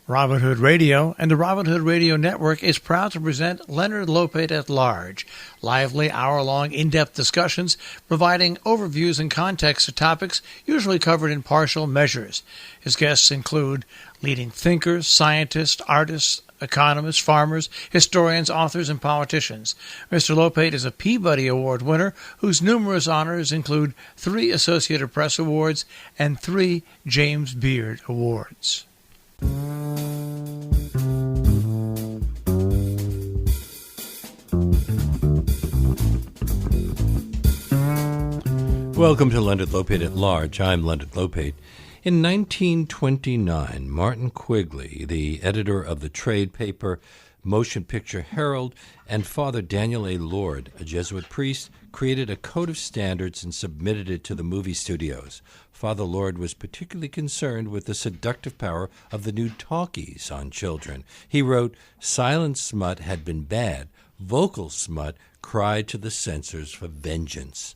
Robin Hood Radio and the Robin Hood Radio Network is proud to present Leonard Lopate at Large, lively hour-long in-depth discussions providing overviews and context to topics usually covered in partial measures. His guests include leading thinkers, scientists, artists, economists, farmers, historians, authors, and politicians. Mr. Lopate is a Peabody Award winner whose numerous honors include 3 Associated Press Awards and 3 James Beard Awards. Welcome to Leonard Lopate at Large. I'm Leonard Lopate. In 1929, Martin Quigley, the editor of the trade paper Motion Picture Herald, and Father Daniel A. Lord, a Jesuit priest, created a code of standards and submitted it to the movie studios. Father Lord was particularly concerned with the seductive power of the new talkies on children. He wrote, "Silent smut had been bad. Vocal smut cried to the censors for vengeance."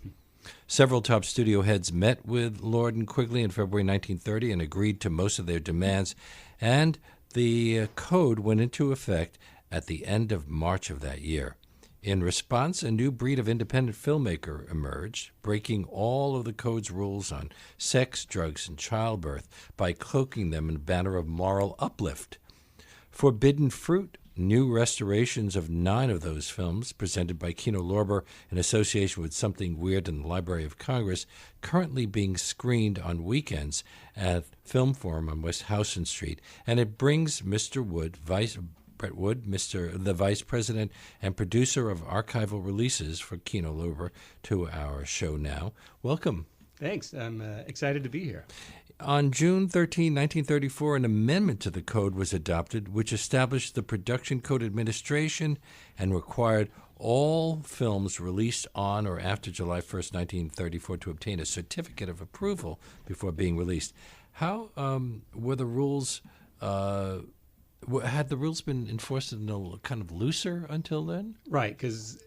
Several top studio heads met with Lord and Quigley in February 1930 and agreed to most of their demands, and the code went into effect at the end of March of that year. In response, a new breed of independent filmmaker emerged, breaking all of the code's rules on sex, drugs, and childbirth by cloaking them in a banner of moral uplift. Forbidden Fruit, new restorations of 9 of those films, presented by Kino Lorber in association with Something Weird in the Library of Congress, currently being screened on weekends at Film Forum on West Howson Street. And it brings Mr. Wood, Brett Wood, the Vice President and producer of archival releases for Kino Lorber, to our show now. Welcome. Thanks. I'm excited to be here. On June 13, 1934, an amendment to the code was adopted, which established the Production Code Administration and required all films released on or after July 1st, 1934 to obtain a certificate of approval before being released. How were the rules... had the rules been enforced in a kind of looser until then? Right, because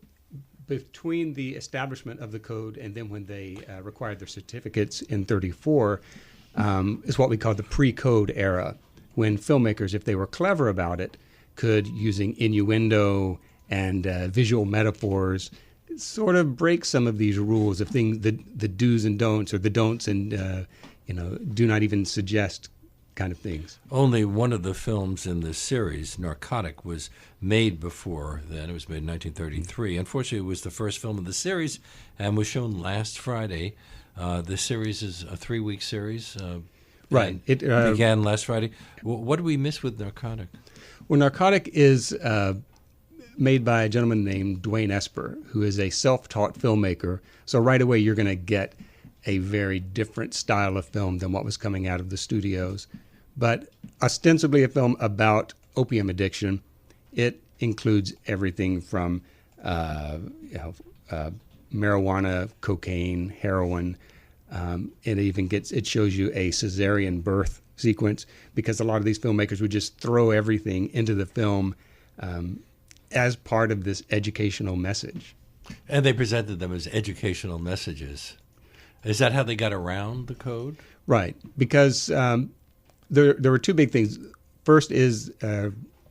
between the establishment of the code and then when they required their certificates in 34 is what we call the pre-code era, when filmmakers, if they were clever about it, could, using innuendo and visual metaphors, sort of break some of these rules of things, the do's and don'ts, or the don'ts and do not even suggest kind of things. Only one of the films in this series, Narcotic, was made before then. It was made in 1933. Unfortunately, it was the first film of the series and was shown last Friday. The series is a 3-week series. Right. It began last Friday. What do we miss with Narcotic? Well, Narcotic is made by a gentleman named Dwayne Esper, who is a self-taught filmmaker. So right away, you're going to get a very different style of film than what was coming out of the studios. But ostensibly a film about opium addiction, it includes everything from marijuana, cocaine, heroin. It shows you a cesarean birth sequence, because a lot of these filmmakers would just throw everything into the film as part of this educational message. And they presented them as educational messages. Is that how they got around the code? Right, because there were 2 big things. First is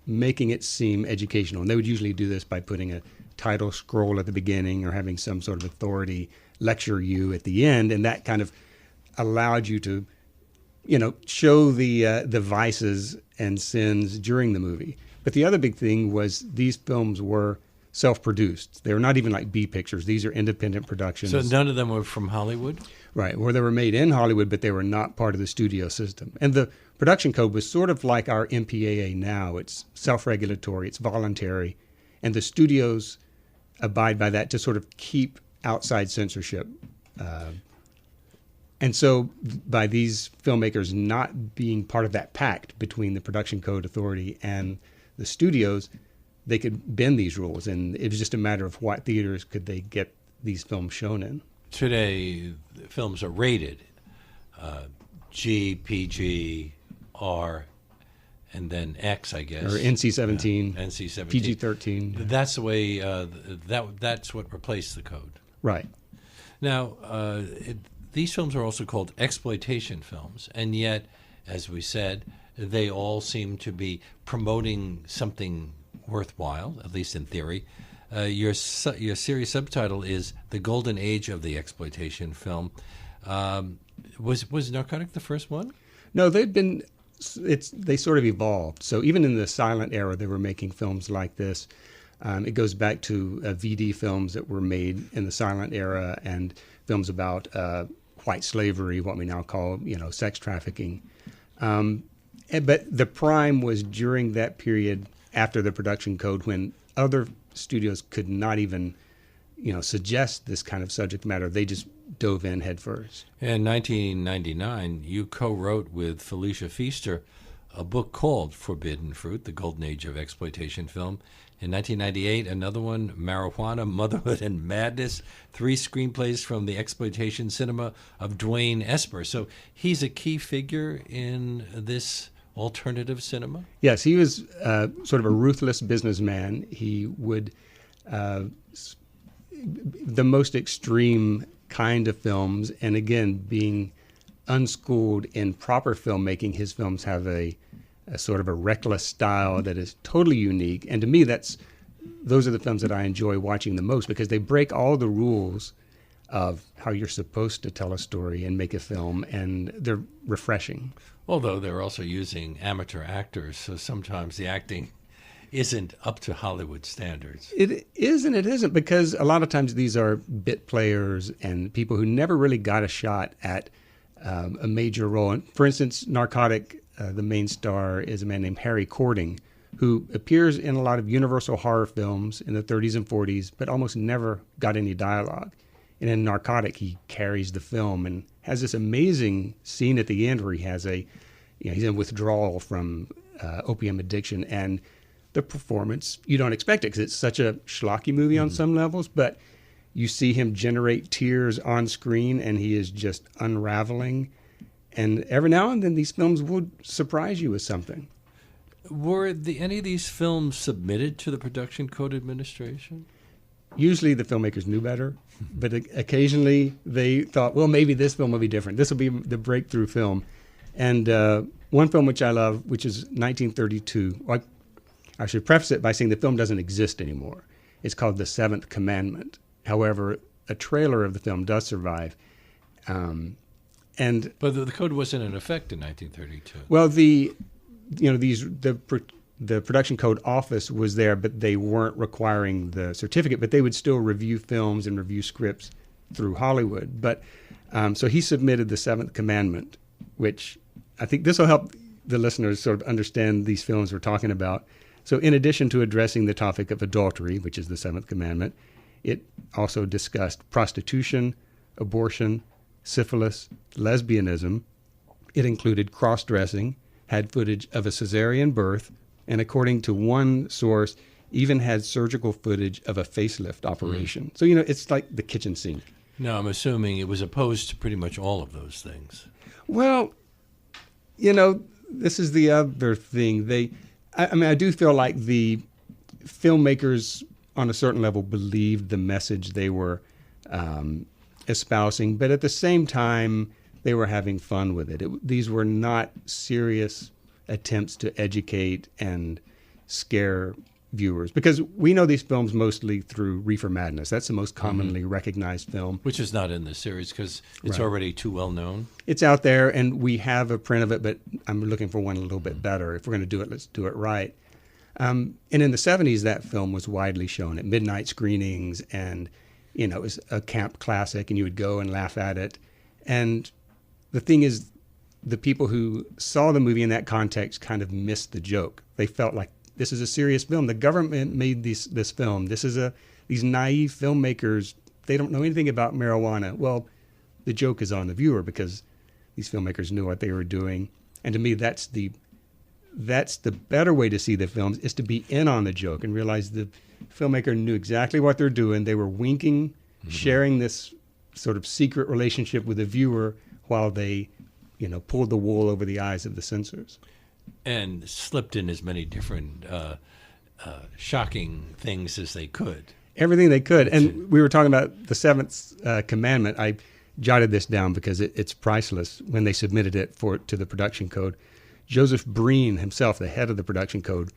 making it seem educational, and they would usually do this by putting a title scroll at the beginning or having some sort of authority lecture you at the end, and that kind of allowed you to, show the vices and sins during the movie. But the other big thing was these films were self-produced. They were not even like B pictures. These are independent productions. So none of them were from Hollywood? Right, or they were made in Hollywood, but they were not part of the studio system. And the production code was sort of like our MPAA now. It's self-regulatory, it's voluntary, and the studios abide by that to sort of keep outside censorship. And so by these filmmakers not being part of that pact between the production code authority and the studios, they could bend these rules, and it was just a matter of what theaters could they get these films shown in. Today, films are rated G, PG, R, and then X, I guess. Or NC-17, NC-17, PG-13. That's the way. That's what replaced the code. Right. Now, these films are also called exploitation films, and yet, as we said, they all seem to be promoting something worthwhile, at least in theory. Your series subtitle is "The Golden Age of the Exploitation Film." Was Narcotic the first one? No, they sort of evolved. So even in the silent era, they were making films like this. It goes back to VD films that were made in the silent era and films about white slavery, what we now call, sex trafficking. But the prime was during that period after the production code when other studios could not even, suggest this kind of subject matter. They just dove in head first. In 1999, you co-wrote with Felicia Feaster a book called Forbidden Fruit, The Golden Age of Exploitation Film. In 1998, another one, Marijuana, Motherhood, and Madness, 3 screenplays from the exploitation cinema of Dwayne Esper. So he's a key figure in this alternative cinema? Yes, he was sort of a ruthless businessman. He would, the most extreme kind of films, and again, being unschooled in proper filmmaking, his films have a sort of a reckless style that is totally unique. And to me, those are the films that I enjoy watching the most because they break all the rules of how you're supposed to tell a story and make a film, and they're refreshing. Although they're also using amateur actors, so sometimes the acting isn't up to Hollywood standards. It is and it isn't, because a lot of times these are bit players and people who never really got a shot at a major role. And for instance, Narcotic, the main star is a man named Harry Cording, who appears in a lot of Universal horror films in the 30s and 40s, but almost never got any dialogue. And in Narcotic, he carries the film and has this amazing scene at the end where he has he's in withdrawal from opium addiction, and the performance, you don't expect it because it's such a schlocky movie on some levels, but you see him generate tears on screen and he is just unraveling. And every now and then these films would surprise you with something. Were any of these films submitted to the Production Code Administration? Usually the filmmakers knew better, but occasionally they thought, well, maybe this film will be different. This will be the breakthrough film. And one film which I love, which is 1932, I should preface it by saying the film doesn't exist anymore. It's called The Seventh Commandment. However, a trailer of the film does survive. But the code wasn't in effect in 1932. Well, the production code office was there, but they weren't requiring the certificate, but they would still review films and review scripts through Hollywood. But so he submitted The Seventh Commandment, which I think this will help the listeners sort of understand these films we're talking about. So in addition to addressing the topic of adultery, which is the Seventh Commandment, it also discussed prostitution, abortion, syphilis, lesbianism. It included cross-dressing, had footage of a cesarean birth, and according to one source, even had surgical footage of a facelift operation. So, it's like the kitchen sink. Now, I'm assuming it was opposed to pretty much all of those things. Well, this is the other thing. I do feel like the filmmakers on a certain level believed the message they were espousing, but at the same time, they were having fun with it. These were not serious attempts to educate and scare viewers, because we know these films mostly through Reefer Madness. That's the most commonly recognized film. Which is not in the series because it's already too well known. It's out there, and we have a print of it, but I'm looking for one a little bit better. If we're going to do it, let's do it right. And in the 70s, that film was widely shown at midnight screenings, and it was a camp classic, and you would go and laugh at it. And the thing is, the people who saw the movie in that context kind of missed the joke. They felt like this is a serious film. The government made this film. These naive filmmakers, they don't know anything about marijuana. Well, the joke is on the viewer because these filmmakers knew what they were doing. And to me, that's the better way to see the films, is to be in on the joke and realize the filmmaker knew exactly what they're doing. They were winking, sharing this sort of secret relationship with the viewer while they, pulled the wool over the eyes of the censors. And slipped in as many different shocking things as they could. Everything they could. And we were talking about the Seventh Commandment. I jotted this down because it's priceless when they submitted it to the production code. Joseph Breen himself, the head of the production code,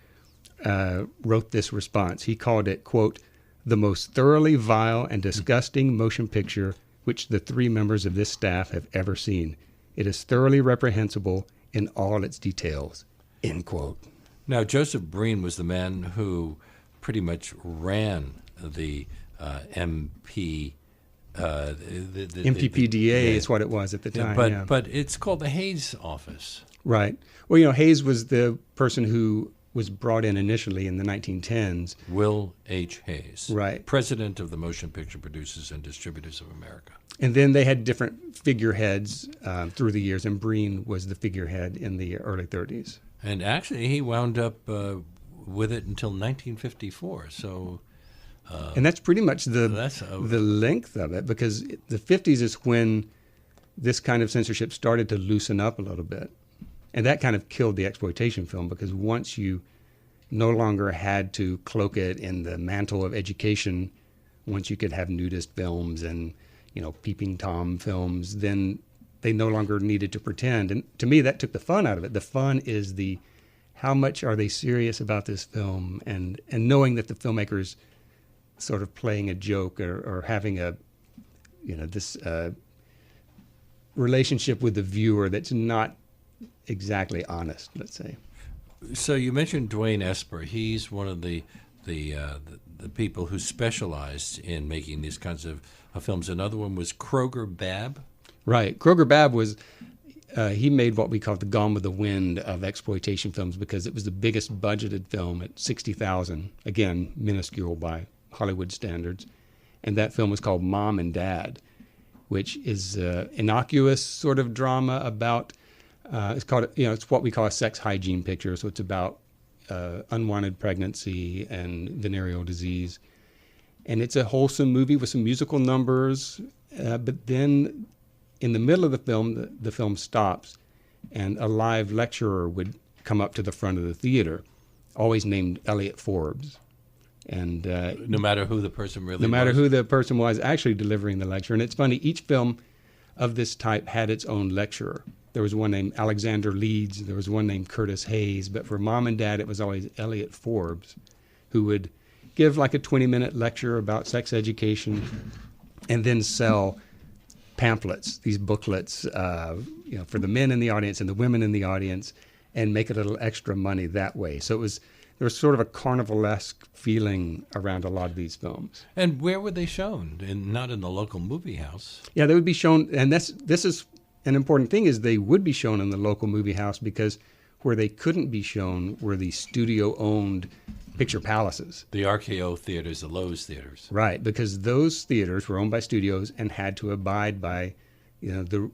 wrote this response. He called it, quote, "the most thoroughly vile and disgusting motion picture which the three members of this staff have ever seen. It is thoroughly reprehensible in all its details," end quote. Now, Joseph Breen was the man who pretty much ran the MP. MPPDA is what it was at the time. But it's called the Hayes office. Right. Well, Hayes was the person who was brought in initially in the 1910s. Will H. Hayes. Right. President of the Motion Picture Producers and Distributors of America. And then they had different figureheads through the years, and Breen was the figurehead in the early 30s. And actually, he wound up with it until 1954. So, and that's pretty much the length of it, because the 50s is when this kind of censorship started to loosen up a little bit. And that kind of killed the exploitation film, because once you no longer had to cloak it in the mantle of education, once you could have nudist films and, peeping Tom films, then they no longer needed to pretend. And to me, that took the fun out of it. The fun is how much are they serious about this film, and knowing that the filmmaker's sort of playing a joke or having this relationship with the viewer that's not exactly honest, let's say. So you mentioned Dwayne Esper. He's one of the people who specialized in making these kinds of films. Another one was Kroger Babb. Right. Kroger Babb was, he made what we call the Gone with the Wind of exploitation films, because it was the biggest budgeted film at $60,000, again, minuscule by Hollywood standards. And that film was called Mom and Dad, which is innocuous sort of drama about, it's what we call a sex hygiene picture. So it's about unwanted pregnancy and venereal disease. And it's a wholesome movie with some musical numbers. But then in the middle of the film stops, and a live lecturer would come up to the front of the theater, always named Elliot Forbes. And no matter who the person really was. No matter who the person was actually delivering the lecture. And it's funny, each film of this type had its own lecturer. There was one named Alexander Leeds. There was one named Curtis Hayes. But for Mom and Dad, it was always Elliot Forbes, who would give like a 20-minute lecture about sex education and then sell pamphlets, these booklets, for the men in the audience and the women in the audience, and make a little extra money that way. So there was sort of a carnivalesque feeling around a lot of these films. And where were they shown? Not in the local movie house. Yeah, they would be shown, and this is an important thing, is they would be shown in the local movie house, because where they couldn't be shown were the studio-owned picture palaces. The RKO theaters, the Lowe's theaters. Right, because those theaters were owned by studios and had to abide by the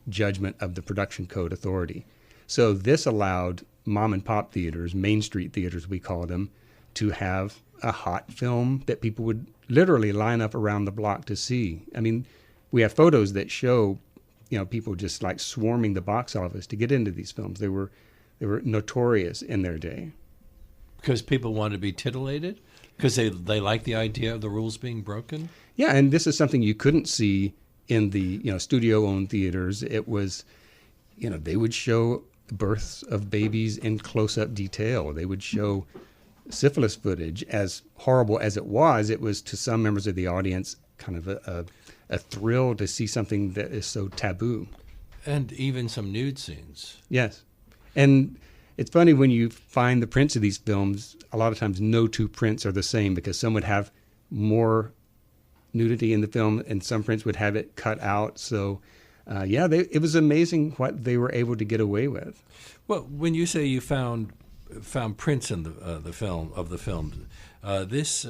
judgment of the production code authority. So this allowed mom and pop theaters, Main Street theaters we call them, to have a hot film that people would literally line up around the block to see. I mean, we have photos that show people just like swarming the box office to get into these films. They were notorious in their day. Because people wanted to be titillated? Because they liked the idea of the rules being broken? Yeah, and this is something you couldn't see in the studio-owned theaters. It was, they would show births of babies in close-up detail. They would show syphilis footage. As horrible as it was to some members of the audience kind of a thrill to see something that is so taboo. And even some nude scenes. Yes. And it's funny when you find the prints of these films, a lot of times no two prints are the same, because some would have more nudity in the film and some prints would have it cut out. So, it was amazing what they were able to get away with. Well, when you say you found prints in the film, this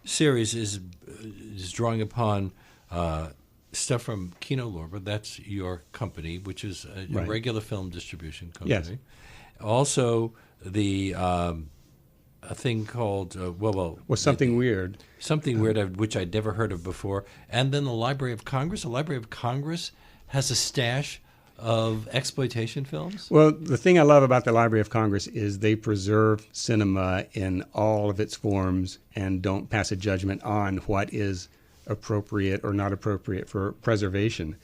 series is drawing upon stuff from Kino Lorber. That's your company, which is a right. regular film distribution company. Yes. Also, a thing called Something Weird. Something Weird, which I'd never heard of before. And then the Library of Congress. The Library of Congress has a stash of exploitation films? Well, the thing I love about the Library of Congress is they preserve cinema in all of its forms and don't pass a judgment on what is appropriate or not appropriate for preservation.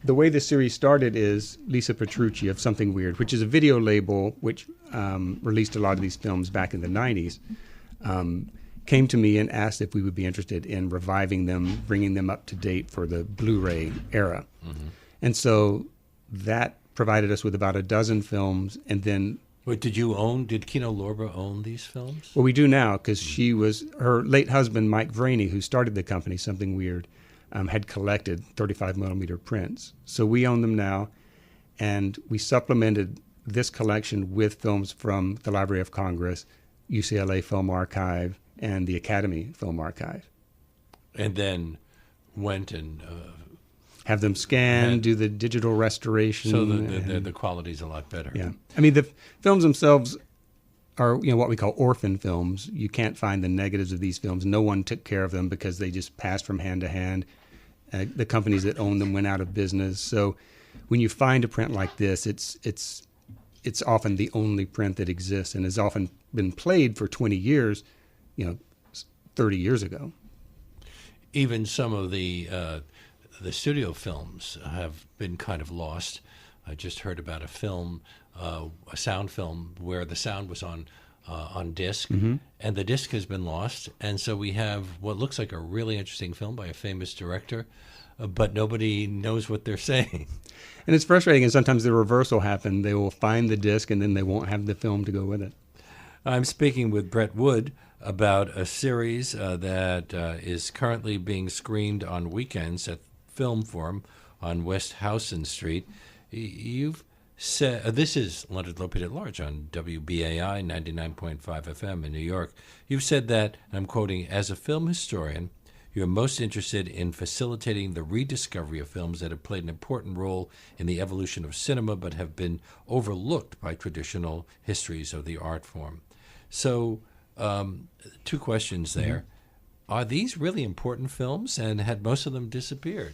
the way the series started is Lisa Petrucci of Something Weird, which is a video label which released a lot of these films back in the 90s, came to me and asked if we would be interested in reviving them, bringing them up to date for the Blu-ray era. Mm-hmm. And so that provided us with about a dozen films, and then... Did Kino Lorber own these films? Well, we do now, because her late husband, Mike Vraney, who started the company, Something Weird, had collected 35mm prints. So we own them now, and we supplemented this collection with films from the Library of Congress, UCLA Film Archive, and the Academy Film Archive. And then went and... have them scanned, do the digital restoration. So the quality's a lot better. Yeah. I mean, the films themselves are, what we call orphan films. You can't find the negatives of these films. No one took care of them because they just passed from hand to hand. The companies that owned them went out of business. So when you find a print like this, it's often the only print that exists and has often been played for 20 years, 30 years ago. Even some of the studio films have been kind of lost. I just heard about a film, a sound film, where the sound was on disc, mm-hmm. and the disc has been lost. And so we have what looks like a really interesting film by a famous director, but nobody knows what they're saying. And it's frustrating, and sometimes the reverse will happen. They will find the disc, and then they won't have the film to go with it. I'm speaking with Brett Wood about a series that is currently being screened on weekends at Film Forum on West Howson Street. You've said, this is Leonard Lopate at Large on WBAI 99.5 FM in New York. You've said that, and I'm quoting, as a film historian, you're most interested in facilitating the rediscovery of films that have played an important role in the evolution of cinema but have been overlooked by traditional histories of the art form. So, two questions there. Mm-hmm. Are these really important films, and had most of them disappeared?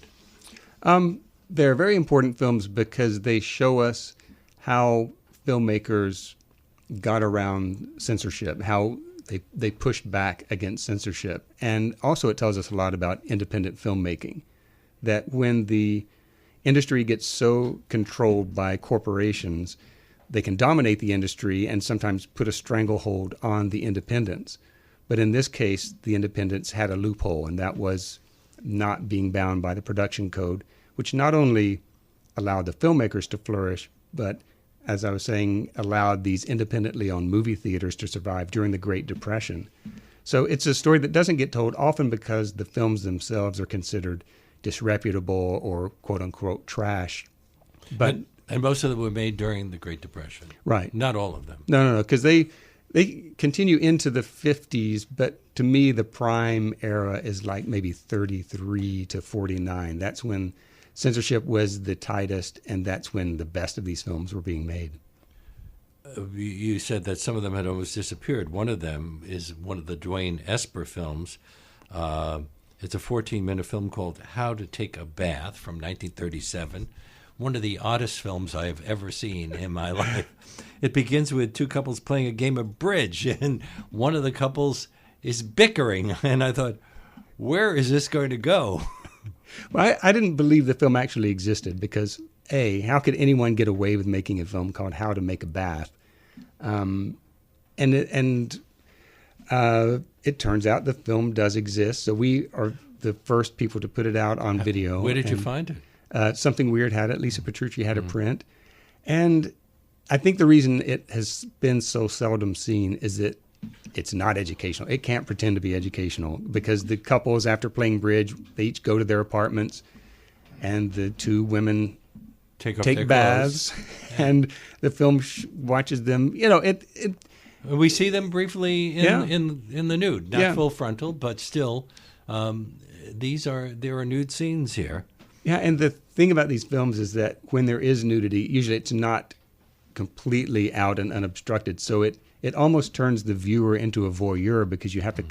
They're very important films because they show us how filmmakers got around censorship, how they pushed back against censorship. And also it tells us a lot about independent filmmaking, that when the industry gets so controlled by corporations, they can dominate the industry and sometimes put a stranglehold on the independents. But in this case, the independents had a loophole, and that was not being bound by the production code, which not only allowed the filmmakers to flourish, but, as I was saying, allowed these independently owned movie theaters to survive during the Great Depression. So it's a story that doesn't get told often because the films themselves are considered disreputable or quote-unquote trash. But and most of them were made during the Great Depression. Right. Not all of them. No, because they continue into the 50s, but to me, the prime era is like maybe 33 to 49. That's when censorship was the tightest, and that's when the best of these films were being made. You said that some of them had almost disappeared. One of them is one of the Dwayne Esper films. It's a 14-minute film called How to Take a Bath from 1937. One of the oddest films I have ever seen in my life. It begins with two couples playing a game of bridge, and one of the couples is bickering. And I thought, where is this going to go? Well, I didn't believe the film actually existed because, A, how could anyone get away with making a film called How to Make a Bath? It turns out the film does exist, so we are the first people to put it out on video. Where did you find it? Something Weird had it. Lisa Petrucci had a print. And I think the reason it has been so seldom seen is that it's not educational. It can't pretend to be educational because the couples, after playing bridge, they each go to their apartments, and the two women take baths, and the film watches them. We see them briefly in the nude, not full frontal, but still, there are nude scenes here. Yeah, and the thing about these films is that when there is nudity, usually it's not completely out and unobstructed. So it almost turns the viewer into a voyeur because you have to,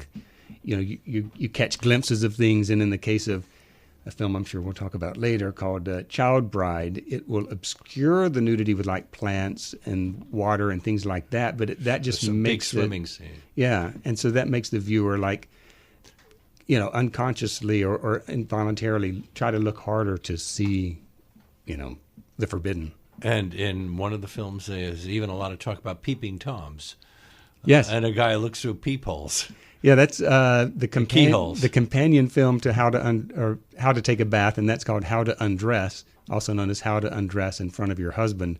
you catch glimpses of things. And in the case of a film I'm sure we'll talk about later called Child Bride, it will obscure the nudity with like plants and water and things like that. But that just makes big swimming scene. Yeah, and so that makes the viewer unconsciously or involuntarily try to look harder to see the forbidden. And in one of the films, there's even a lot of talk about peeping toms. Yes. And a guy looks through peepholes. Yeah, that's the keyholes. the companion film to How to Take a Bath, and that's called How to Undress, also known as How to Undress in Front of Your Husband,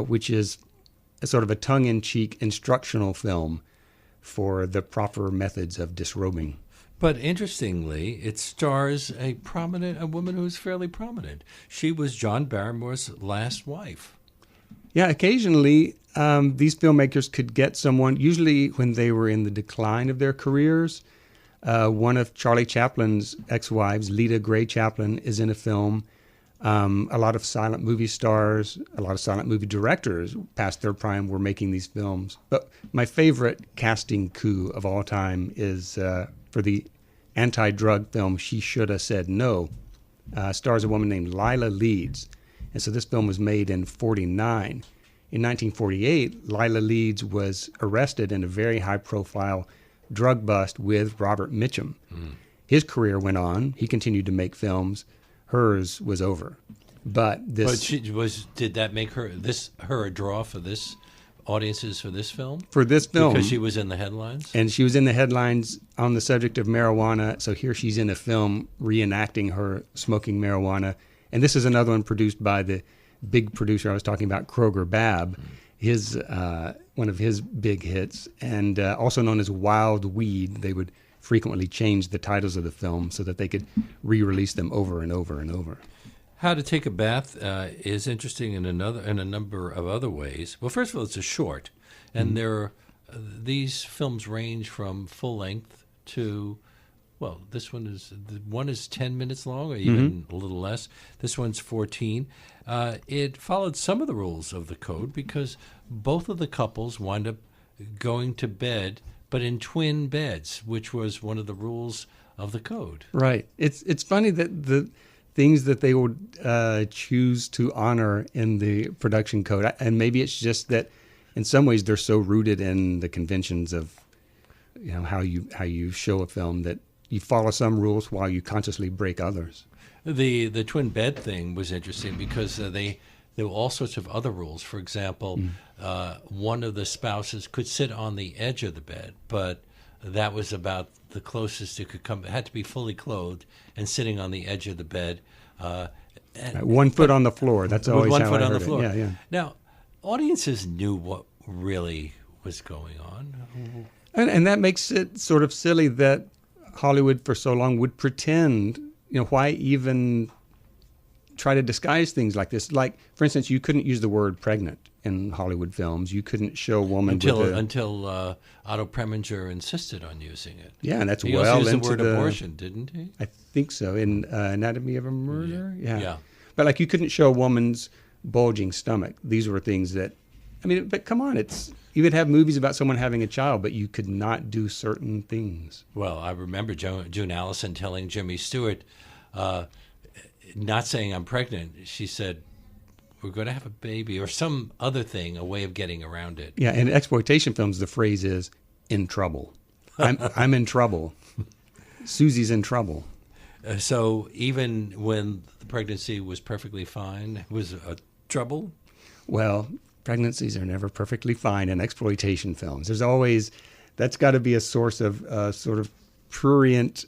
which is a sort of a tongue-in-cheek instructional film for the proper methods of disrobing. But interestingly, it stars a woman who's fairly prominent. She was John Barrymore's last wife. Yeah, occasionally these filmmakers could get someone, usually when they were in the decline of their careers. One of Charlie Chaplin's ex-wives, Lita Gray Chaplin, is in a film. A lot of silent movie stars, a lot of silent movie directors past their prime were making these films. But my favorite casting coup of all time is for the anti-drug film She Shoulda Said No. Stars a woman named Lila Leeds. And so this film was made in 1949. In 1948, Lila Leeds was arrested in a very high-profile drug bust with Robert Mitchum. His career went on. He continued to make films. Hers was over. Did that make her a draw for this audiences for this film? For this film. Because she was in the headlines? And she was in the headlines on the subject of marijuana. So here she's in a film reenacting her smoking marijuana. And this is another one produced by the big producer I was talking about, Kroger Babb, his one of his big hits, and also known as Wild Weed. They would frequently change the titles of the film so that they could re-release them over and over and over. How to Take a Bath is interesting in a number of other ways. Well, first of all, it's a short, and these films range from full length to, well, one is 10 minutes long, or even a little less. This one's 14. It followed some of the rules of the code because both of the couples wind up going to bed, but in twin beds, which was one of the rules of the code. Right. It's funny that the things that they would choose to honor in the production code, and maybe it's just that in some ways they're so rooted in the conventions of how you show a film that you follow some rules while you consciously break others. The twin bed thing was interesting because there were all sorts of other rules. For example, one of the spouses could sit on the edge of the bed, but that was about the closest it could come. It had to be fully clothed and sitting on the edge of the bed. 1 foot on the floor. That's always with 1 how foot I on heard the floor. it. Yeah. Now, audiences knew what really was going on. And that makes it sort of silly that Hollywood for so long would pretend, why even try to disguise things like this? Like, for instance, you couldn't use the word pregnant in Hollywood films. You couldn't show a woman until Otto Preminger insisted on using it. Yeah, and that's he well also used into the word abortion, didn't he? I think so, in Anatomy of a Murder. Yeah. But like, you couldn't show a woman's bulging stomach. These were things that, but come on, you would have movies about someone having a child, but you could not do certain things. Well, I remember June Allison telling Jimmy Stewart, not saying I'm pregnant. She said, we're going to have a baby, or some other thing, a way of getting around it. Yeah, in exploitation films, the phrase is "in trouble." I'm in trouble. Susie's in trouble. So even when the pregnancy was perfectly fine, was trouble? Well, pregnancies are never perfectly fine in exploitation films. There's always, that's got to be a source of sort of prurient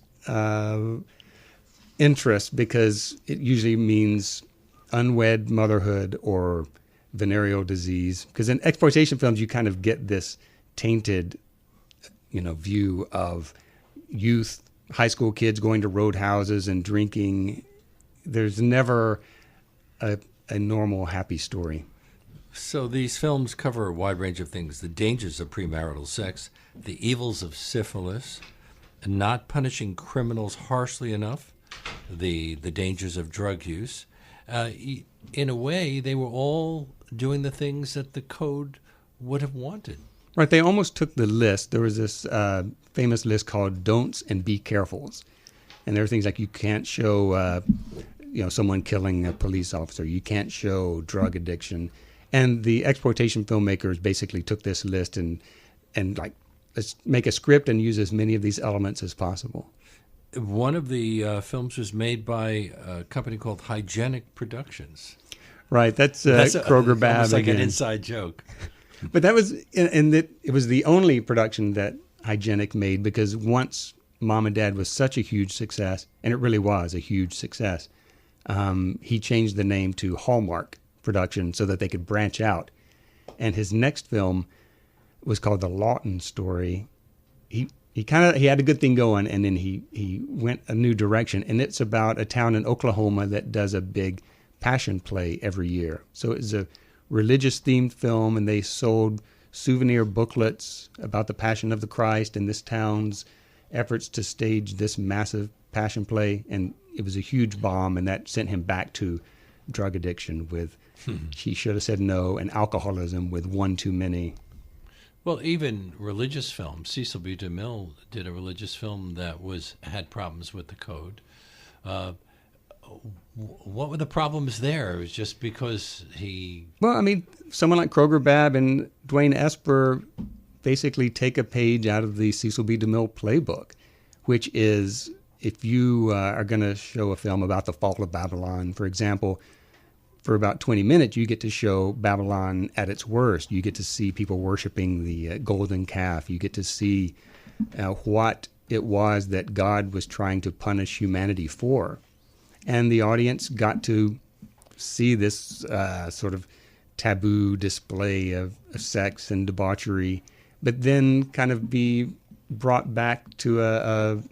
interest, because it usually means unwed motherhood or venereal disease. Because in exploitation films, you kind of get this tainted, view of youth, high school kids going to roadhouses and drinking. There's never a normal, happy story. So these films cover a wide range of things: the dangers of premarital sex, the evils of syphilis, not punishing criminals harshly enough, the dangers of drug use. In a way, they were all doing the things that the code would have wanted. Right. They almost took the list. There was this famous list called don'ts and be carefuls. And there are things like you can't show, someone killing a police officer. You can't show drug addiction. And the exploitation filmmakers basically took this list and like, let's make a script and use as many of these elements as possible. One of the films was made by a company called Hygienic Productions. Right, that's Kroger Babb almost like again. an inside joke. But that was, it was the only production that Hygienic made, because once Mom and Dad was such a huge success, and it really was a huge success, he changed the name to Hallmark Production so that they could branch out. And his next film was called The Lawton Story. He had a good thing going, and then he went a new direction. And it's about a town in Oklahoma that does a big passion play every year. So it's a religious themed film, and they sold souvenir booklets about the Passion of the Christ and this town's efforts to stage this massive passion play. And it was a huge bomb, and that sent him back to drug addiction with She Should Have Said No, and alcoholism with One Too Many. Well, even religious films. Cecil B. DeMille did a religious film that had problems with the code. What were the problems there? It was just because he... Well, I mean, someone like Kroger Babb and Dwayne Esper basically take a page out of the Cecil B. DeMille playbook, which is, if you are going to show a film about the fall of Babylon, for example, for about 20 minutes, you get to show Babylon at its worst. You get to see people worshiping the golden calf. You get to see what it was that God was trying to punish humanity for. And the audience got to see this sort of taboo display of sex and debauchery, but then kind of be brought back to a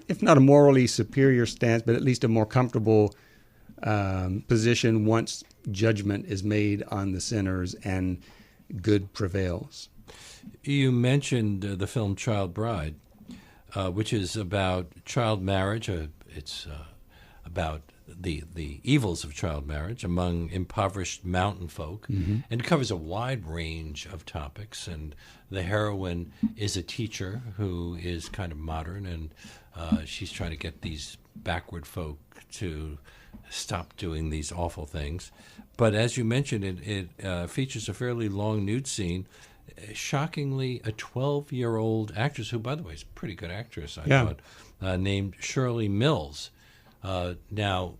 if not a morally superior stance, but at least a more comfortable position once judgment is made on the sinners and good prevails. You mentioned the film Child Bride, which is about child marriage. It's about the evils of child marriage among impoverished mountain folk, and it covers a wide range of topics. And the heroine is a teacher who is kind of modern, and she's trying to get these backward folk to stop doing these awful things. But as you mentioned, it features a fairly long nude scene. Shockingly, a 12-year-old actress, who, by the way, is a pretty good actress, I thought, named Shirley Mills. Now,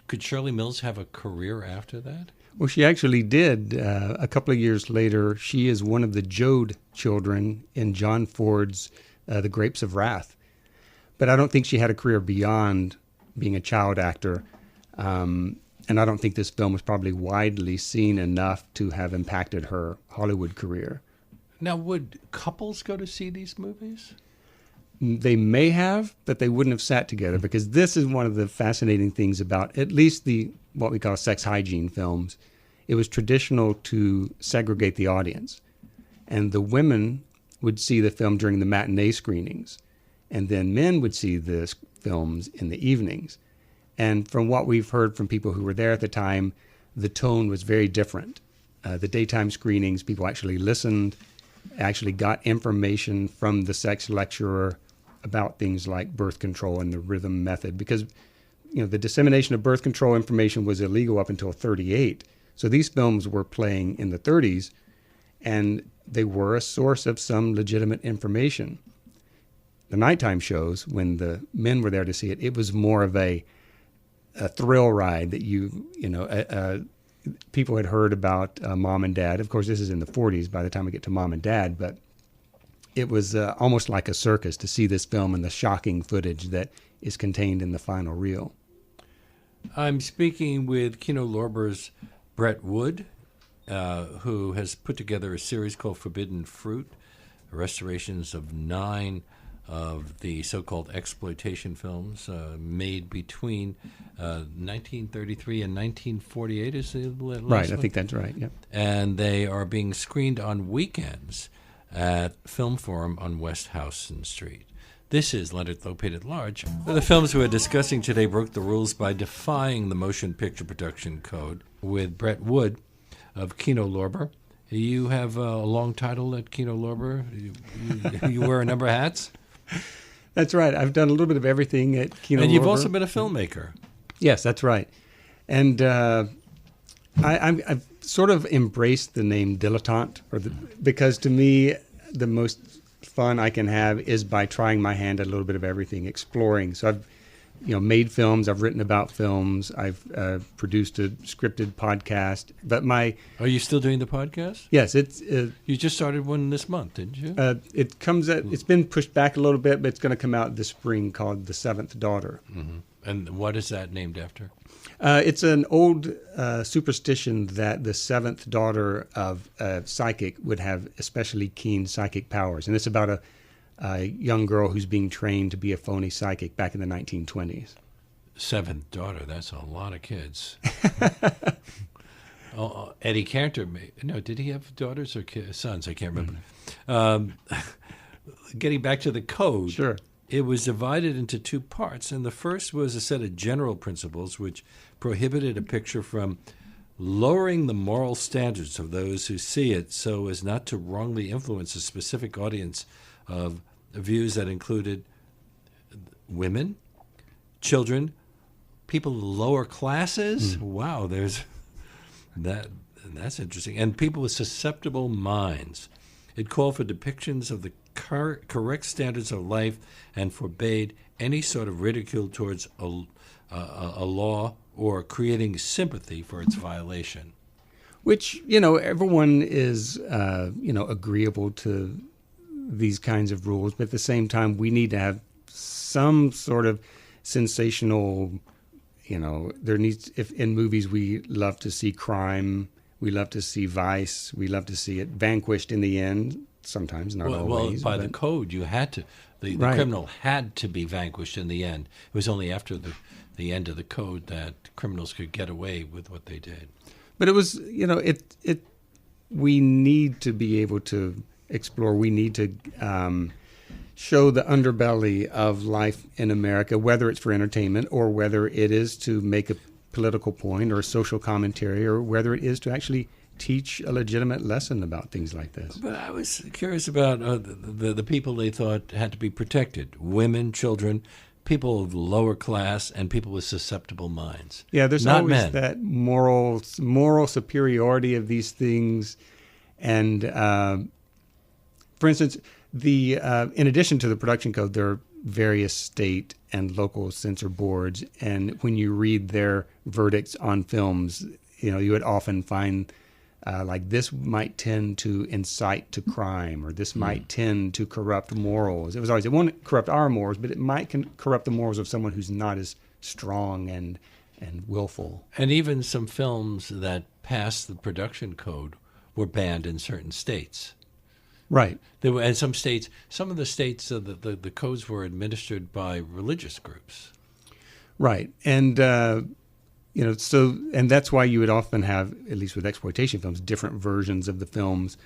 could Shirley Mills have a career after that? Well, she actually did. A couple of years later, she is one of the Jode children in John Ford's The Grapes of Wrath. But I don't think she had a career beyond being a child actor. And I don't think this film was probably widely seen enough to have impacted her Hollywood career. Now, would couples go to see these movies? They may have, but they wouldn't have sat together, because this is one of the fascinating things about at least the what we call sex hygiene films. It was traditional to segregate the audience, and the women would see the film during the matinee screenings, and then men would see the films in the evenings. And from what we've heard from people who were there at the time, the tone was very different. The daytime screenings, people actually listened, actually got information from the sex lecturer about things like birth control and the rhythm method, because the dissemination of birth control information was illegal up until 1938. So these films were playing in the 1930s, and they were a source of some legitimate information. The nighttime shows, when the men were there to see it, it was more of a thrill ride that people had heard about Mom and Dad. Of course, this is in the 1940s by the time we get to Mom and Dad, but it was almost like a circus to see this film and the shocking footage that is contained in the final reel. I'm speaking with Kino Lorber's Brett Wood, who has put together a series called Forbidden Fruit, restorations of 9 of the so-called exploitation films made between 1933 and 1948. Is the last right? one? I think that's right. Yeah, and they are being screened on weekends at Film Forum on West Houston Street. This is Leonard Lopate at Large. The films we're discussing today broke the rules by defying the motion picture production code with Brett Wood of Kino Lorber. You have a long title at Kino Lorber. You wear a number of hats? That's right. I've done a little bit of everything at Kino Lorber. And you've also been a filmmaker. Yes, that's right. And I've sort of embraced the name dilettante, because to me, the most fun I can have is by trying my hand at a little bit of everything, exploring. So I've made films. I've written about films. I've produced a scripted podcast. But Are you still doing the podcast? yes, it's You just started one this month, didn't you? it's been pushed back a little bit, but it's going to come out this spring, called The Seventh Daughter. Mm-hmm. And what is that named after? It's an old superstition that the seventh daughter of a psychic would have especially keen psychic powers, and it's about a young girl who's being trained to be a phony psychic back in the 1920s. Seventh daughter. That's a lot of kids. Eddie Cantor, did he have daughters or sons? I can't remember. Getting back to the code. Sure. It was divided into two parts, and the first was a set of general principles which prohibited a picture from lowering the moral standards of those who see it so as not to wrongly influence a specific audience of views that included women, children, people of lower classes. Wow, there's that's interesting. And people with susceptible minds. It called for depictions of the correct standards of life and forbade any sort of ridicule towards a law or creating sympathy for its violation. Which, everyone is, agreeable to these kinds of rules, but at the same time, we need to have some sort of sensational, there needs, if in movies we love to see crime, we love to see vice, we love to see it vanquished in the end. Sometimes, not always. Well, by the code, you had to. The Right. criminal had to be vanquished in the end. It was only after the end of the code that criminals could get away with what they did. But it was, we need to be able to explore. We need to show the underbelly of life in America, whether it's for entertainment or whether it is to make a political point or a social commentary or whether it is to actually teach a legitimate lesson about things like this. But I was curious about the people they thought had to be protected: women, children, people of lower class, and people with susceptible minds. Yeah, there's not always men. that moral superiority of these things. And for instance, in addition to the production code, there are various state and local censor boards. And when you read their verdicts on films, you would often find like this might tend to incite to crime, or this might tend to corrupt morals. It was always, it won't corrupt our morals, but it might corrupt the morals of someone who's not as strong and willful. And even some films that passed the production code were banned in certain states. Right. There were, and some of the states, the codes were administered by religious groups. Right. And, and that's why you would often have, at least with exploitation films, different versions of the films,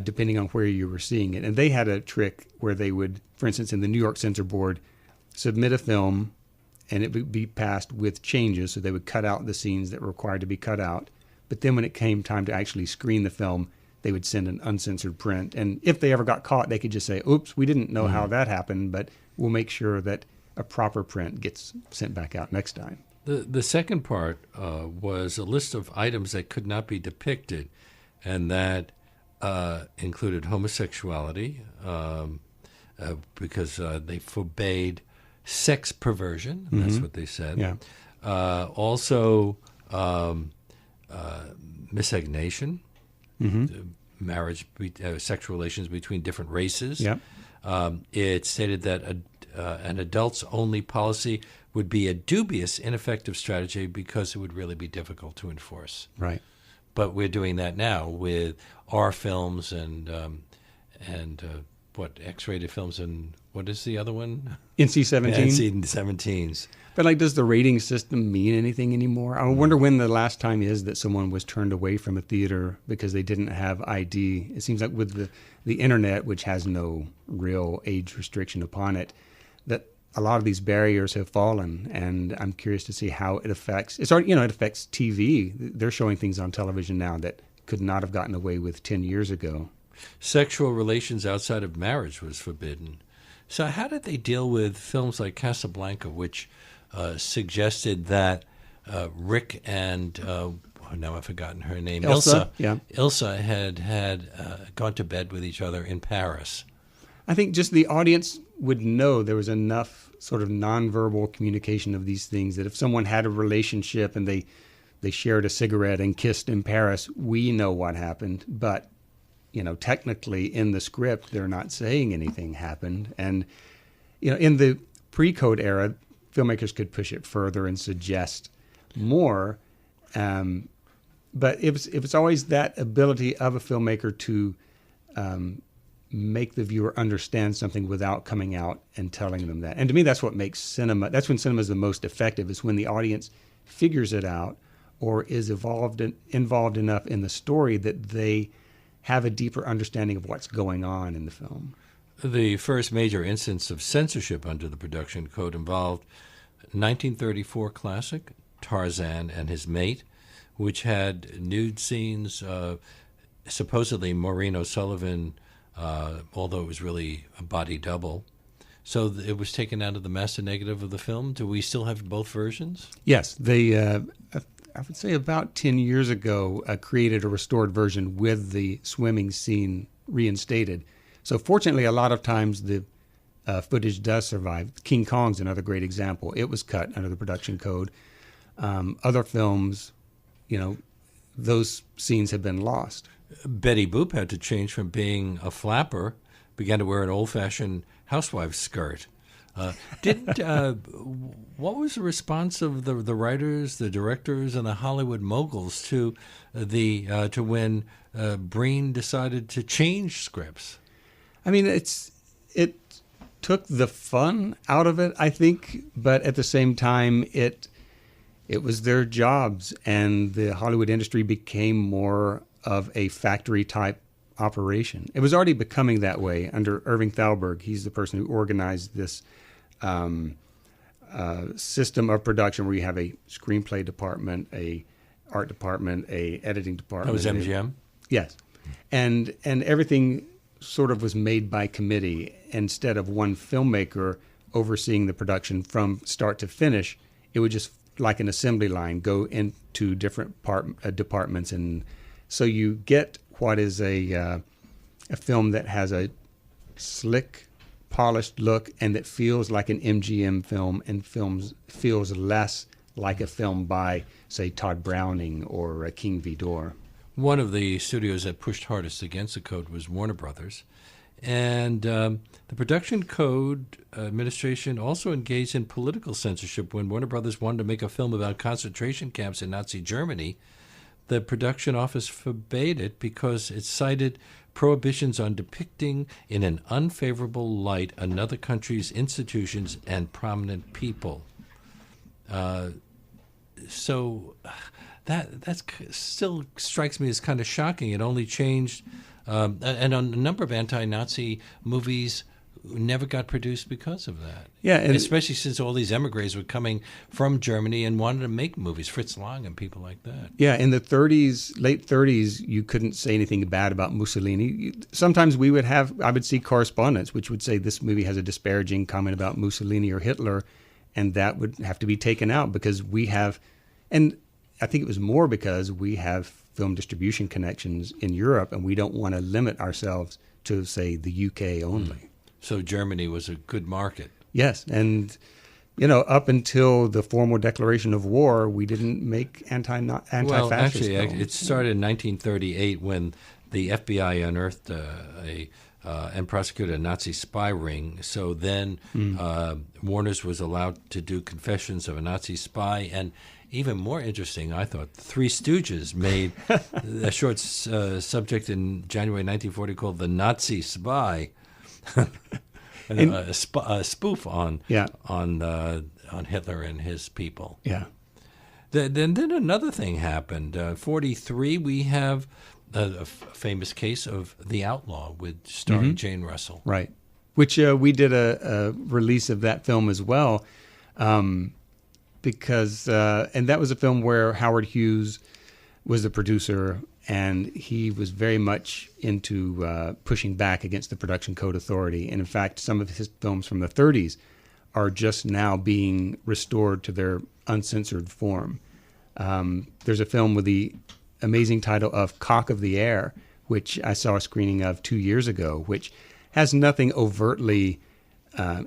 depending on where you were seeing it. And they had a trick where they would, for instance, in the New York Censor Board, submit a film and it would be passed with changes. So they would cut out the scenes that were required to be cut out. But then when it came time to actually screen the film, they would send an uncensored print. And if they ever got caught, they could just say, oops, we didn't know how that happened, but we'll make sure that a proper print gets sent back out next time. The second part was a list of items that could not be depicted, and that included homosexuality, because they forbade sex perversion. That's what they said. Yeah. Also, miscegnation, marriage, sexual relations between different races. Yeah. It stated that an adults-only policy would be a dubious, ineffective strategy because it would really be difficult to enforce. Right. But we're doing that now with R films and X-rated films, and what is the other one? NC-17. NC-17s. But does the rating system mean anything anymore? I wonder when the last time is that someone was turned away from a theater because they didn't have ID. It seems like with the internet, which has no real age restriction upon it, that a lot of these barriers have fallen, and I'm curious to see how it affects. It affects TV. They're showing things on television now that could not have gotten away with 10 years ago. Sexual relations outside of marriage was forbidden. So how did they deal with films like Casablanca, which suggested that Rick and now I've forgotten her name, Ilsa, yeah. Ilsa had gone to bed with each other in Paris. I think just the audience would know there was enough sort of nonverbal communication of these things that if someone had a relationship and they shared a cigarette and kissed in Paris, we know what happened. But, technically in the script, they're not saying anything happened. And, in the pre-code era, filmmakers could push it further and suggest more. But it's always that ability of a filmmaker to make the viewer understand something without coming out and telling them that. And to me, that's what makes cinema. That's when cinema is the most effective, is when the audience figures it out or is involved enough in the story that they have a deeper understanding of what's going on in the film. The first major instance of censorship under the production code involved 1934 classic Tarzan and His Mate, which had nude scenes. Supposedly Maureen O'Sullivan, although it was really a body double. So it was taken out of the master negative of the film. Do we still have both versions? Yes. They, I would say about 10 years ago, created a restored version with the swimming scene reinstated. So fortunately, a lot of times the footage does survive. King Kong's another great example. It was cut under the production code. Other films, those scenes have been lost. Betty Boop had to change from being a flapper, began to wear an old-fashioned housewife's skirt. What was the response of the writers, the directors, and the Hollywood moguls to when Breen decided to change scripts? I mean, it took the fun out of it, I think, but at the same time, it was their jobs, and the Hollywood industry became more of a factory-type operation. It was already becoming that way under Irving Thalberg. He's the person who organized this system of production where you have a screenplay department, a art department, a editing department. That was MGM? Yes. And everything sort of was made by committee instead of one filmmaker overseeing the production from start to finish. It would just, like an assembly line, go into different departments, and so you get what is a film that has a slick, polished look and that feels like an MGM film and feels less like a film by, say, Todd Browning or King Vidor. One of the studios that pushed hardest against the code was Warner Brothers. And the Production Code Administration also engaged in political censorship when Warner Brothers wanted to make a film about concentration camps in Nazi Germany. The production office forbade it because it cited prohibitions on depicting in an unfavorable light another country's institutions and prominent people. So that still strikes me as kind of shocking. It only changed, and a number of anti-Nazi movies never got produced because of that. Yeah, and especially since all these emigres were coming from Germany and wanted to make movies, Fritz Lang and people like that. Yeah, in the late 30s, you couldn't say anything bad about Mussolini. Sometimes I would see correspondence which would say this movie has a disparaging comment about Mussolini or Hitler, and that would have to be taken out because we have, and I think it was more because we have film distribution connections in Europe, and we don't want to limit ourselves to, say, the UK only. So Germany was a good market. Yes, and up until the formal declaration of war, we didn't make anti-fascist Well, actually, films. it started in 1938 when the FBI unearthed and prosecuted a Nazi spy ring. So then Warner's was allowed to do confessions of a Nazi spy. And even more interesting, I thought, the Three Stooges made a short subject in January 1940 called The Nazi Spy. A spoof on Hitler and his people. Yeah. Then another thing happened. 43, we have a famous case of The Outlaw with starring Jane Russell. Right. Which we did a release of that film as well, because and that was a film where Howard Hughes was the producer, and he was very much into pushing back against the Production Code Authority. And in fact, some of his films from the 30s are just now being restored to their uncensored form. There's a film with the amazing title of Cock of the Air, which I saw a screening of 2 years ago, which has nothing overtly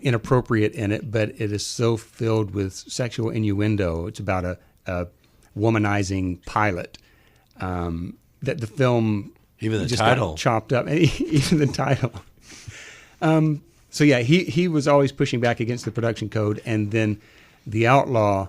inappropriate in it, but it is so filled with sexual innuendo. It's about a womanizing pilot that the film even the just title got chopped up. Even the title. So yeah, he was always pushing back against the production code, and then The Outlaw,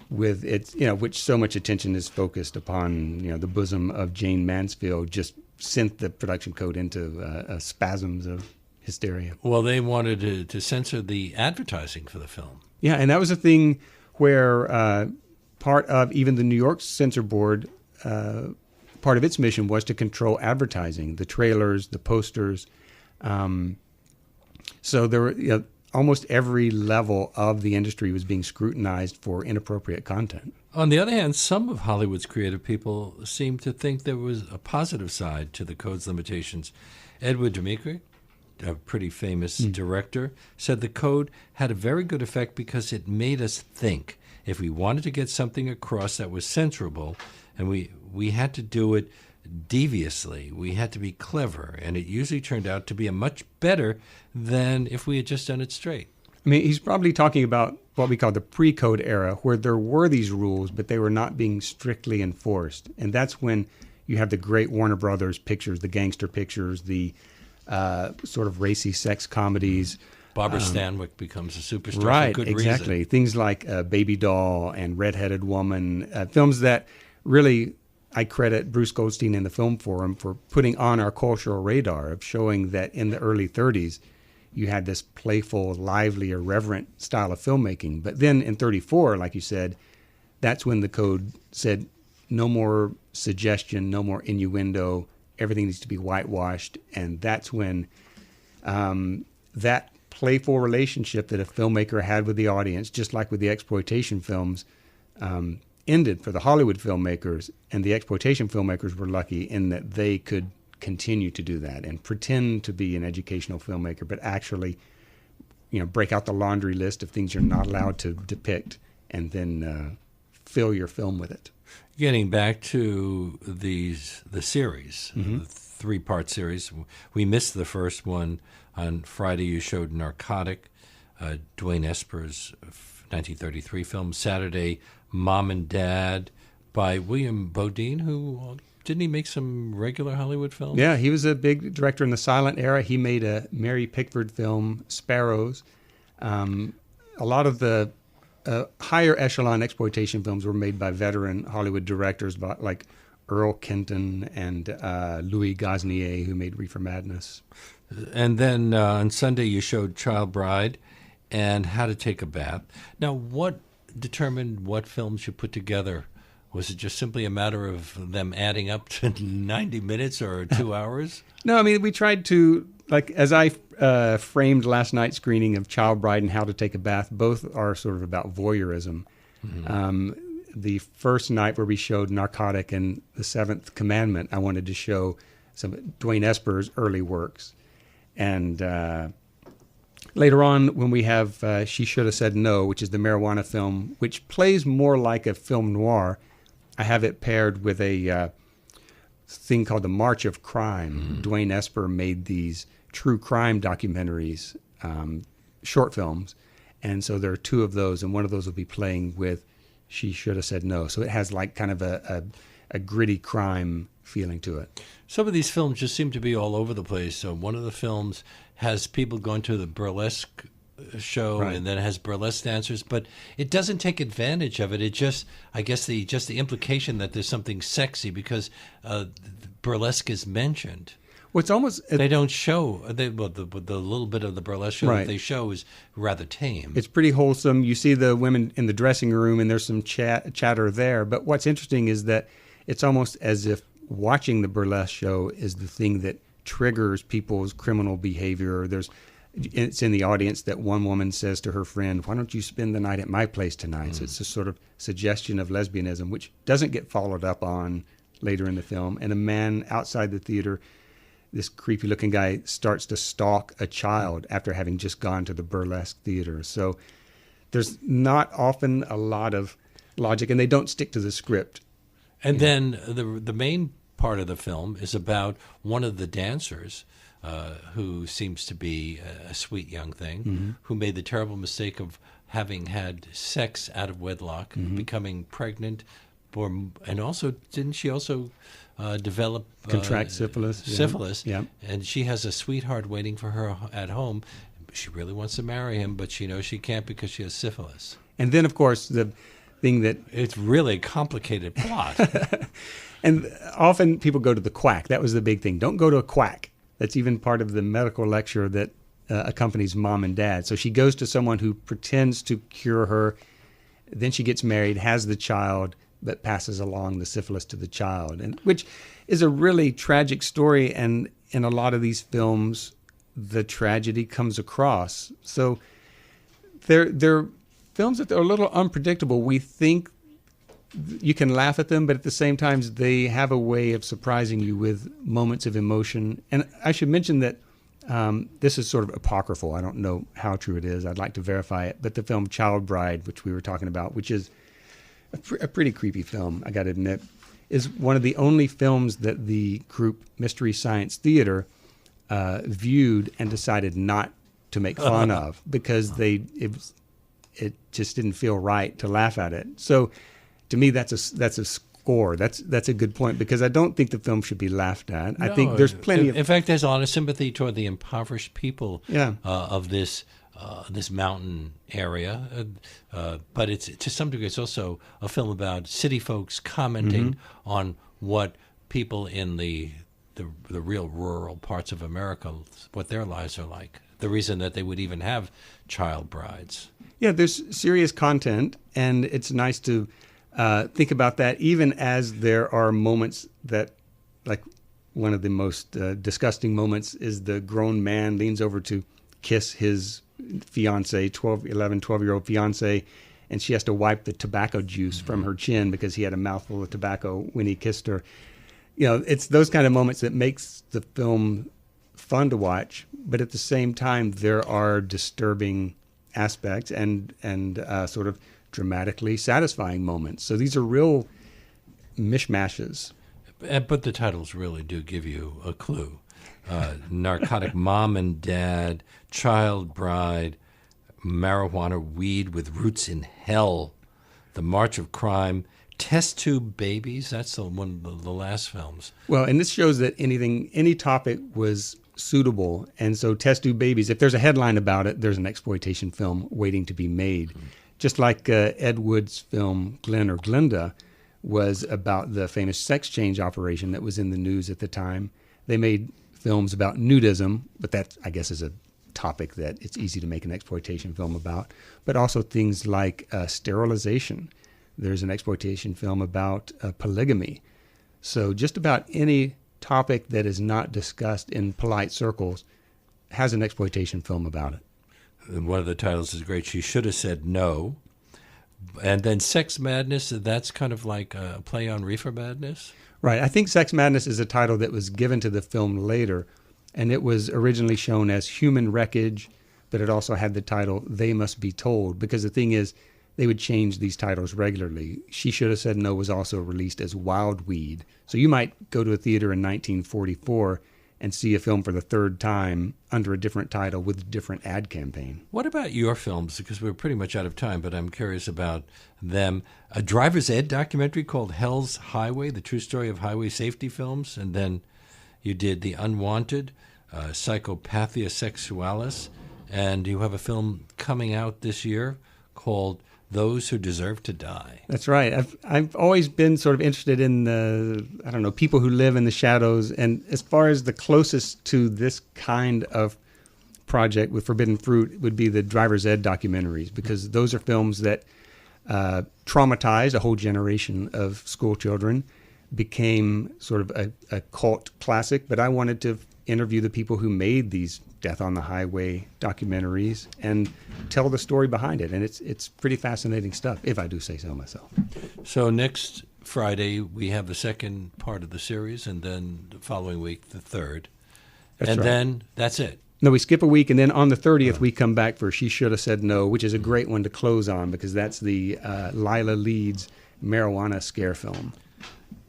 with its which so much attention is focused upon the bosom of Jane Mansfield, just sent the production code into spasms of hysteria. Well, they wanted to censor the advertising for the film. Yeah, and that was a thing where part of even the New York Censor Board, part of its mission was to control advertising, the trailers, the posters. So there were almost every level of the industry was being scrutinized for inappropriate content. On the other hand, some of Hollywood's creative people seemed to think there was a positive side to the code's limitations. Edward Dmytryk, a pretty famous director, said the code had a very good effect because it made us think. If we wanted to get something across that was censorable, and we had to do it deviously, we had to be clever, and it usually turned out to be a much better than if we had just done it straight. I mean, he's probably talking about what we call the pre-code era, where there were these rules, but they were not being strictly enforced. And that's when you have the great Warner Brothers pictures, the gangster pictures, the sort of racy sex comedies. Barbara Stanwyck becomes a superstar Right, for good exactly. reason. Things like Baby Doll and Red-Headed Woman, films that really, I credit Bruce Goldstein and the Film Forum for putting on our cultural radar, of showing that in the early 30s, you had this playful, lively, irreverent style of filmmaking. But then in 34, like you said, that's when the code said no more suggestion, no more innuendo, everything needs to be whitewashed. And that's when that playful relationship that a filmmaker had with the audience, just like with the exploitation films, ended for the Hollywood filmmakers. And the exploitation filmmakers were lucky in that they could continue to do that and pretend to be an educational filmmaker, but actually, break out the laundry list of things you're not allowed to depict, and then fill your film with it. Getting back to the series, the three-part series, we missed the first one. On Friday, you showed Narcotic, Dwayne Esper's 1933 film. Saturday, Mom and Dad by William Bodine, who didn't he make some regular Hollywood films? Yeah, he was a big director in the silent era. He made a Mary Pickford film, Sparrows. A lot of the higher echelon exploitation films were made by veteran Hollywood directors like Earl Kenton and Louis Gosnier, who made Reefer Madness. And then on Sunday you showed Child Bride and How to Take a Bath. Now, what determined what films you put together? Was it just simply a matter of them adding up to 90 minutes or 2 hours? No, I mean, we tried to, as I framed last night's screening of Child Bride and How to Take a Bath, both are sort of about voyeurism. Mm-hmm. The first night where we showed Narcotic and The Seventh Commandment, I wanted to show some Dwayne Esper's early works. And later on, when we have She Should Have Said No, which is the marijuana film, which plays more like a film noir, I have it paired with a thing called The March of Crime. Dwayne Esper made these true crime documentaries, short films. And so there are two of those, and one of those will be playing with She Should Have Said No. So it has kind of a gritty crime feeling to it. Some of these films just seem to be all over the place. So one of the films has people going to the burlesque show, right, and then it has burlesque dancers, but it doesn't take advantage of it. It just, I guess, the implication that there's something sexy because burlesque is mentioned. Well, it's almost they don't show the little bit of the burlesque show, right, that they show is rather tame. It's pretty wholesome. You see the women in the dressing room, and there's some chatter there. But what's interesting is that it's almost as if watching the burlesque show is the thing that triggers people's criminal behavior. It's in the audience that one woman says to her friend, "Why don't you spend the night at my place tonight?" So it's a sort of suggestion of lesbianism, which doesn't get followed up on later in the film. And a man outside the theater, this creepy-looking guy, starts to stalk a child after having just gone to the burlesque theater. So there's not often a lot of logic, and they don't stick to the script. And then the main part of the film is about one of the dancers who seems to be a sweet young thing, who made the terrible mistake of having had sex out of wedlock, becoming pregnant, and also didn't she also develop contract syphilis? Syphilis, yeah. And she has a sweetheart waiting for her at home. She really wants to marry him, but she knows she can't because she has syphilis. And then, of course, the thing that it's really a complicated plot. And often people go to the quack. That was the big thing. Don't go to a quack. That's even part of the medical lecture that accompanies mom and dad. So she goes to someone who pretends to cure her. Then she gets married, has the child, but passes along the syphilis to the child, and which is a really tragic story. And in a lot of these films, the tragedy comes across. So they're films that are a little unpredictable. We think you can laugh at them, but at the same time, they have a way of surprising you with moments of emotion. And I should mention that this is sort of apocryphal. I don't know how true it is. I'd like to verify it. But the film Child Bride, which we were talking about, which is a pretty creepy film, I got to admit, is one of the only films that the group Mystery Science Theater viewed and decided not to make fun of because it just didn't feel right to laugh at it. So to me, that's a score. That's a good point because I don't think the film should be laughed at. I think there's plenty of... In fact, there's a lot of sympathy toward the impoverished people Yeah. Of this mountain area. But it's to some degree, it's also a film about city folks commenting on what people in the real rural parts of America, what their lives are like. The reason that they would even have child brides. Yeah, there's serious content, and it's nice to think about that, even as there are moments that, like one of the most disgusting moments is the grown man leans over to kiss his fiance, 12-year-old fiance, and she has to wipe the tobacco juice from her chin because he had a mouthful of tobacco when he kissed her. You know, it's those kind of moments that makes the film fun to watch, but at the same time, there are disturbing aspects and sort of dramatically satisfying moments. So these are real mishmashes. But the titles really do give you a clue. Narcotic Mom and Dad, Child Bride, Marijuana Weed with Roots in Hell, The March of Crime, Test Tube Babies. That's one of the last films. Well, and this shows that any topic was suitable. And so Test Tube Babies, if there's a headline about it, there's an exploitation film waiting to be made. Just like Ed Wood's film Glenn or Glenda was about the famous sex change operation that was in the news at the time. They made films about nudism, but that, I guess, is a topic that it's easy to make an exploitation film about. But also things like sterilization. There's an exploitation film about polygamy. So just about any topic that is not discussed in polite circles has an exploitation film about it. And one of the titles is great. She Should Have Said No. And then Sex Madness, that's kind of like a play on Reefer Madness? Right. I think Sex Madness is a title that was given to the film later, and it was originally shown as Human Wreckage, but it also had the title They Must Be Told, because the thing is, they would change these titles regularly. She Should Have Said No was also released as Wild Weed. So you might go to a theater in 1944 and see a film for the third time under a different title with a different ad campaign. What about your films? Because we're pretty much out of time, but I'm curious about them. A driver's ed documentary called Hell's Highway, the true story of highway safety films. And then you did The Unwanted, Psychopathia Sexualis. And you have a film coming out this year called Those Who Deserve to Die. That's right. I've always been sort of interested in people who live in the shadows. And as far as the closest to this kind of project with Forbidden Fruit would be the driver's ed documentaries, because those are films that traumatized a whole generation of school children, became sort of a cult classic. But I wanted to interview the people who made these Death on the Highway documentaries and tell the story behind it. And it's pretty fascinating stuff, if I do say so myself. So next Friday, we have the second part of the series, and then the following week, the third. That's right. Then that's it. No, we skip a week, and then on the 30th, we come back for She Should Have Said No, which is a great one to close on because that's the Lila Leeds marijuana scare film.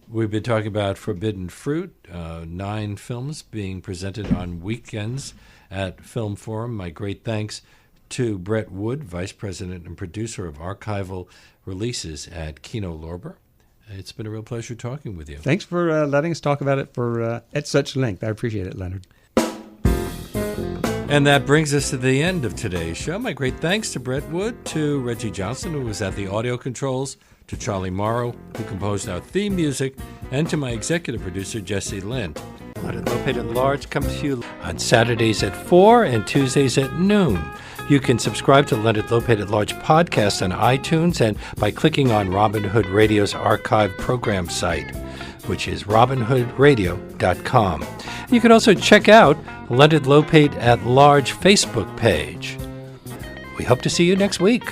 We've been talking about Forbidden Fruit, 9 films being presented on weekends at Film Forum. My great thanks to Brett Wood, Vice President and Producer of Archival Releases at Kino Lorber. It's been a real pleasure talking with you. Thanks for letting us talk about it at such length. I appreciate it, Leonard. And that brings us to the end of today's show. My great thanks to Brett Wood, to Reggie Johnson, who was at the audio controls, to Charlie Morrow, who composed our theme music, and to my executive producer, Jesse Lind. Leonard Lopate at Large comes to you on Saturdays at 4 and Tuesdays at noon. You can subscribe to Leonard Lopate at Large podcast on iTunes and by clicking on Robin Hood Radio's archive program site, which is robinhoodradio.com. You can also check out Leonard Lopate at Large Facebook page. We hope to see you next week.